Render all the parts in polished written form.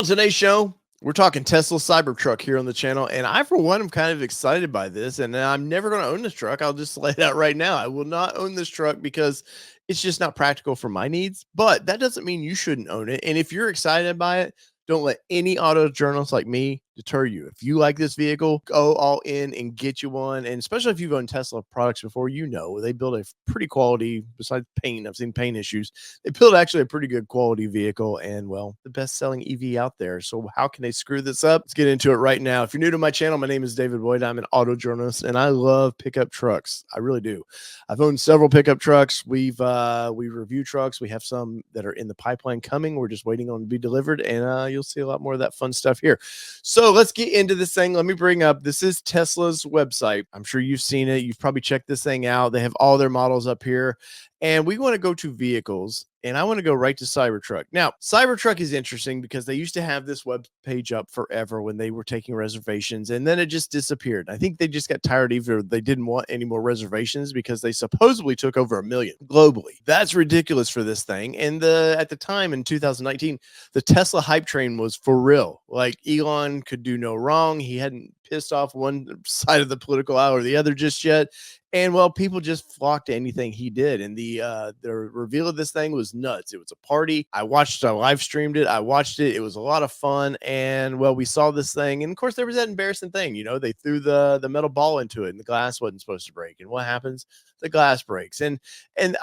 On today's show, we're talking Tesla Cybertruck here on the channel, and I, for one, am kind of excited by this. And I'm never going to own this truck. I'll just lay it out right now. I will not own this truck because it's just not practical for my needs. But that doesn't mean you shouldn't own it. And if you're excited by it, don't let any auto journalist like me deter you. If you like this vehicle, go all in and get you one. And especially if you've owned Tesla products before, you know they build a pretty quality, besides paint, I've seen paint issues. They build actually a pretty good quality vehicle and, well, the best selling EV out there. So how can they screw this up? Let's get into it right now. If you're new to my channel, my name is David Boyd. I'm an auto journalist and I love pickup trucks. I really do. I've owned several pickup trucks. We review trucks. We have some that are in the pipeline coming. We're just waiting on to be delivered, and you'll see a lot more of that fun stuff here. So let's get into this thing. Let me bring up, this is Tesla's website. I'm sure you've seen it. You've probably checked this thing out. They have all their models up here. And we want to go to vehicles, and I want to go right to Cybertruck. Now, Cybertruck is interesting because they used to have this web page up forever when they were taking reservations, and then it just disappeared. I think they just got tired, either they didn't want any more reservations because they supposedly took over 1 million globally. That's ridiculous for this thing. And at the time in 2019, the Tesla hype train was for real. Like, Elon could do no wrong. He hadn't pissed off one side of the political aisle or the other just yet. And, well, people just flocked to anything he did. And the reveal of this thing was nuts. It was a party. I live streamed it. I watched it. It was a lot of fun. And, well, we saw this thing. And of course, there was that embarrassing thing. You know, they threw the metal ball into it and the glass wasn't supposed to break. And what happens? The glass breaks. And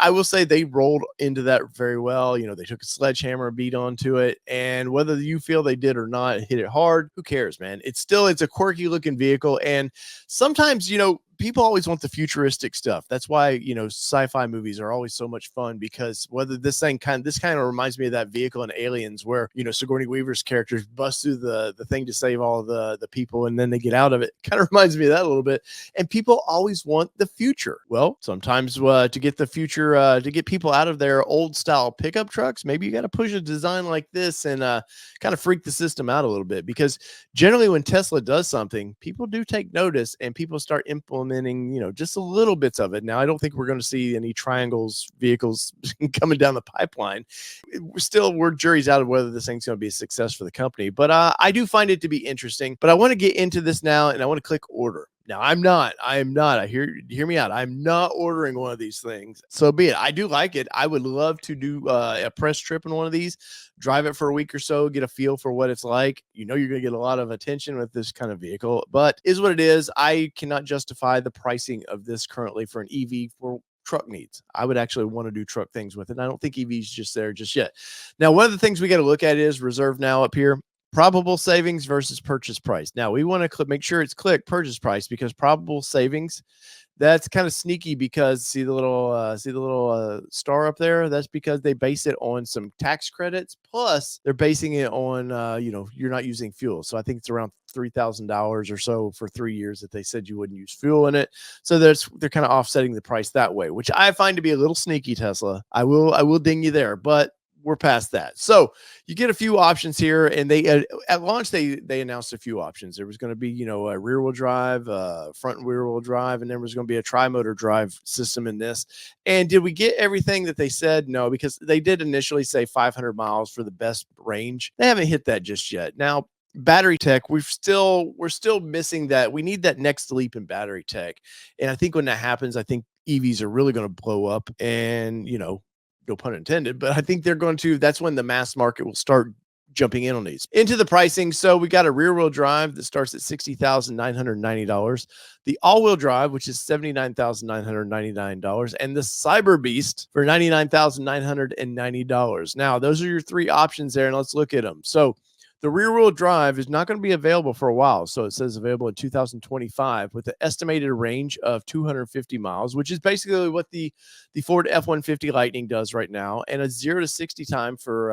I will say they rolled into that very well. You know, they took a sledgehammer and beat onto it. And whether you feel they did or not, hit it hard, who cares, man? It's a quirky looking vehicle. And sometimes, you know, people always want the futuristic stuff. That's why, you know, sci-fi movies are always so much fun, because whether this kind of reminds me of that vehicle in Aliens where, you know, Sigourney Weaver's characters bust through the thing to save all the people, and then they get out of it. Kind of reminds me of that a little bit. And people always want the future. Well, sometimes to get the future, to get people out of their old style pickup trucks, maybe you got to push a design like this and kind of freak the system out a little bit, because generally when Tesla does something, people do take notice and people start implementing, you know, just a little bits of it. Now, I don't think we're going to see any triangles vehicles coming down the pipeline. We're jury's out of whether this thing's going to be a success for the company, but I do find it to be interesting. But I want to get into this now, and I want to click order. Now, I am not. Hear me out. I'm not ordering one of these things. So be it. I do like it. I would love to do a press trip in one of these, drive it for a week or so, get a feel for what it's like. You know, you're going to get a lot of attention with this kind of vehicle, but is what it is. I cannot justify the pricing of this currently for an EV for truck needs. I would actually want to do truck things with it. I don't think EV's just there just yet. Now, one of the things we got to look at is reserve now up here. Probable savings versus purchase price. Now, we want to make sure it's click purchase price, because probable savings, that's kind of sneaky, because see the little star up there? That's because they base it on some tax credits, plus they're basing it on you know, you're not using fuel. So I think it's around $3,000 or so for 3 years that they said you wouldn't use fuel in it. So they're kind of offsetting the price that way, which I find to be a little sneaky, Tesla. I will ding you there, but we're past that. So you get a few options here, and they at launch they announced a few options. There was going to be, you know, a rear wheel drive, front and rear wheel drive, and there was going to be a tri-motor drive system in this. And did we get everything that they said? No, because they did initially say 500 miles for the best range. They haven't hit that just yet. Now, battery tech, we're still missing that. We need that next leap in battery tech. And I think when that happens, I think EVs are really going to blow up, and, you know, no pun intended, but I think that's when the mass market will start jumping in on these. Into the pricing. So we got a rear wheel drive that starts at $60,990, the all wheel drive, which is $79,999, and the Cyber Beast for $99,990. Now, those are your three options there, and let's look at them. So the rear wheel drive is not going to be available for a while. So it says available in 2025 with an estimated range of 250 miles, which is basically what the Ford F-150 Lightning does right now, and a 0 to 60 time for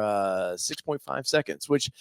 6.5 seconds, which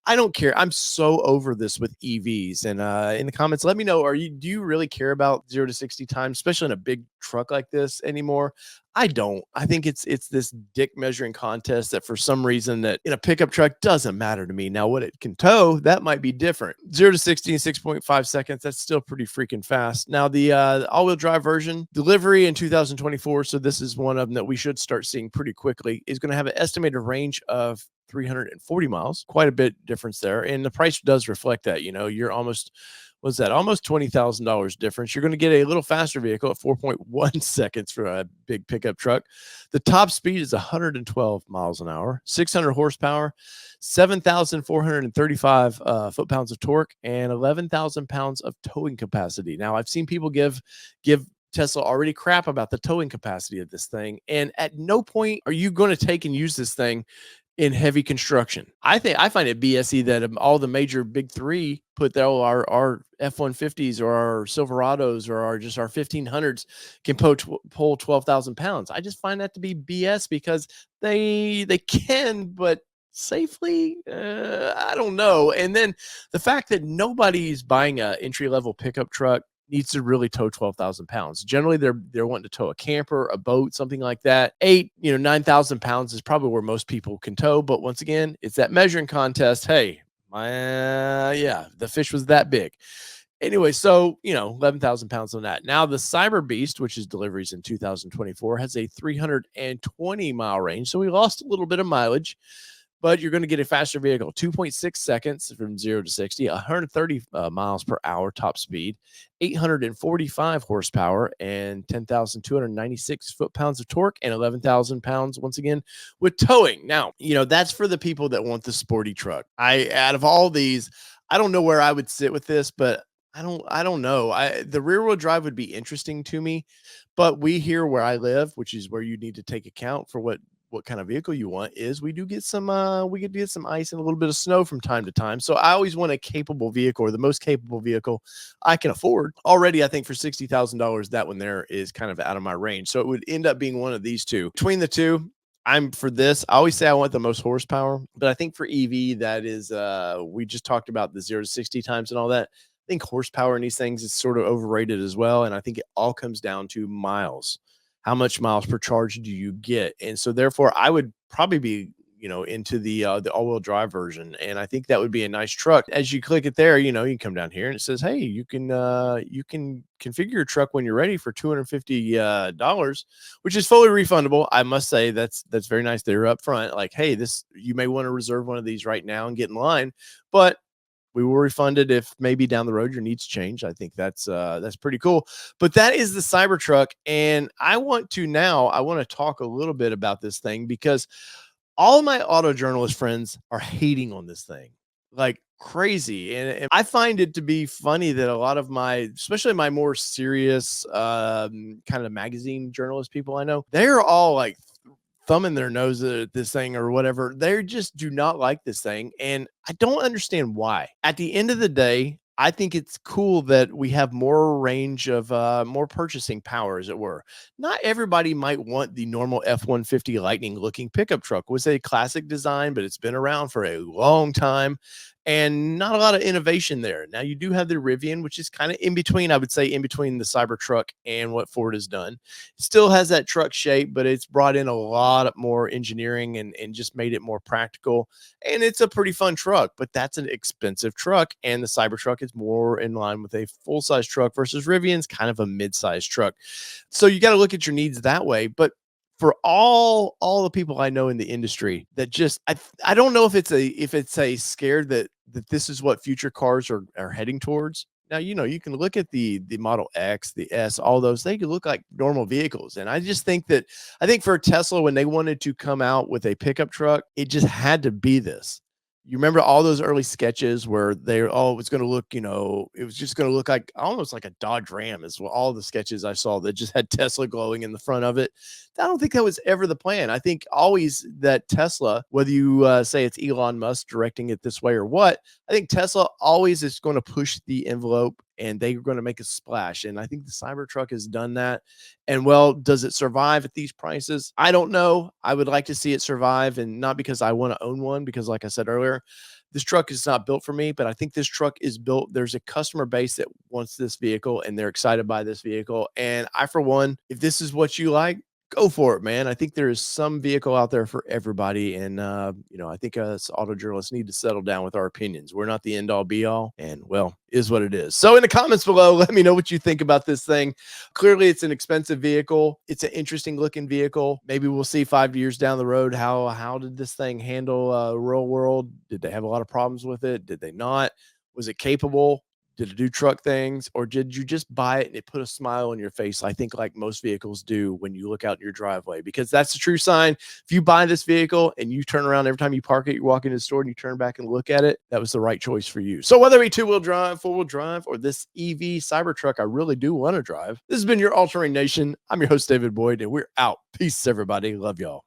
I don't care. I'm so over this with EVs. And in the comments, let me know, do you really care about 0 to 60 times, especially in a big truck like this anymore? I don't. I think it's this dick measuring contest that for some reason that in a pickup truck doesn't matter to me. Now, what it can tow, that might be different. 0 to 60 in 6.5 seconds. That's still pretty freaking fast. Now, the all-wheel drive version, delivery in 2024. So this is one of them that we should start seeing pretty quickly, is going to have an estimated range of 340 miles, quite a bit difference there. And the price does reflect that. You're almost, was that almost $20,000 difference. You're going to get a little faster vehicle at 4.1 seconds for a big pickup truck. The top speed is 112 miles an hour, 600 horsepower, 7,435 foot-pounds of torque, and 11,000 pounds of towing capacity. Now, I've seen people give Tesla already crap about the towing capacity of this thing, and at no point are you going to take and use this thing in heavy construction. I find it BSE that all the major big three put their our F-150s or our Silverados or our 1500s can pull 12,000 pounds. I just find that to be BS because they can, but safely, I don't know. And then the fact that nobody's buying a entry level pickup truck needs to really tow 12,000 pounds. Generally, they're wanting to tow a camper, a boat, something like that. 9,000 pounds is probably where most people can tow. But once again, it's that measuring contest. Hey, the fish was that big. Anyway, so 11,000 pounds on that. Now the Cyber Beast, which is deliveries in 2024, has a 320 mile range. So we lost a little bit of mileage, but you're going to get a faster vehicle, 2.6 seconds from 0 to 60, 130 miles per hour top speed, 845 horsepower, and 10,296 foot-pounds of torque, and 11,000 pounds, once again, with towing. Now, that's for the people that want the sporty truck. Out of all these, I don't know where I would sit with this, but I don't know. The rear-wheel drive would be interesting to me, but we here where I live, which is where you need to take account for what kind of vehicle you want, is we get some ice and a little bit of snow from time to time. So I always want a capable vehicle, or the most capable vehicle I can afford. Already, I think for $60,000, that one there is kind of out of my range. So it would end up being one of these two. Between the two, I'm for this. I always say I want the most horsepower, but I think for EV, that is, we just talked about the 0 to 60 times and all that. I think horsepower in these things is sort of overrated as well. And I think it all comes down to miles. How much miles per charge do you get? And so therefore I would probably be, into the all-wheel drive version. And I think that would be a nice truck. As you click it there, you can come down here and it says, hey, you can configure your truck when you're ready for $250, which is fully refundable. I must say that's very nice. They're up front, like, hey, you may want to reserve one of these right now and get in line, but we will refund it if maybe down the road your needs change. I think that's pretty cool. But that is the Cybertruck, and I want to talk a little bit about this thing because all of my auto journalist friends are hating on this thing like crazy, and I find it to be funny that a lot of especially my more serious kind of magazine journalist people I know, they're all like thumbing their nose at this thing or whatever. They just do not like this thing. And I don't understand why. At the end of the day, I think it's cool that we have more range of more purchasing power, as it were. Not everybody might want the normal F-150 Lightning looking pickup truck. It was a classic design, but it's been around for a long time and not a lot of innovation there. Now you do have the Rivian, which is kind of in between, I would say, in between the Cybertruck and what Ford has done. It still has that truck shape, but it's brought in a lot more engineering and just made it more practical. And it's a pretty fun truck, but that's an expensive truck. And the Cybertruck is more in line with a full-size truck versus Rivian's kind of a mid-size truck. So you got to look at your needs that way. But for all the people I know in the industry that just I don't know if it's a scared that this is what future cars are heading towards. Now, you can look at the Model X, the S, all those, they could look like normal vehicles. And I just think for Tesla, when they wanted to come out with a pickup truck, it just had to be this. You remember all those early sketches where it was going to look, it was just going to look like almost like a Dodge Ram is all the sketches I saw that just had Tesla glowing in the front of it. I don't think that was ever the plan. I think always that Tesla, whether you say it's Elon Musk directing it this way or what, I think Tesla always is going to push the envelope and they're going to make a splash. And I think the Cybertruck has done that. And well, does it survive at these prices? I don't know. I would like to see it survive, and not because I want to own one, because like I said earlier, this truck is not built for me, but I think this truck is built. There's a customer base that wants this vehicle and they're excited by this vehicle. And I, for one, if this is what you like, go for it, man. I think there is some vehicle out there for everybody. And, I think us auto journalists need to settle down with our opinions. We're not the end all be all. And, well, is what it is. So, in the comments below, let me know what you think about this thing. Clearly, it's an expensive vehicle. It's an interesting looking vehicle. Maybe we'll see 5 years down the road how did this thing handle real world? Did they have a lot of problems with it? Did they not? Was it capable? Did it do truck things, or did you just buy it and it put a smile on your face? I think like most vehicles do when you look out in your driveway, because that's the true sign. If you buy this vehicle and you turn around every time you park it, you walk into the store and you turn back and look at it, that was the right choice for you. So whether it be two-wheel drive, four-wheel drive, or this EV Cybertruck, I really do want to drive. This has been your All Terrain Nation. I'm your host, David Boyd, and we're out. Peace, everybody. Love y'all.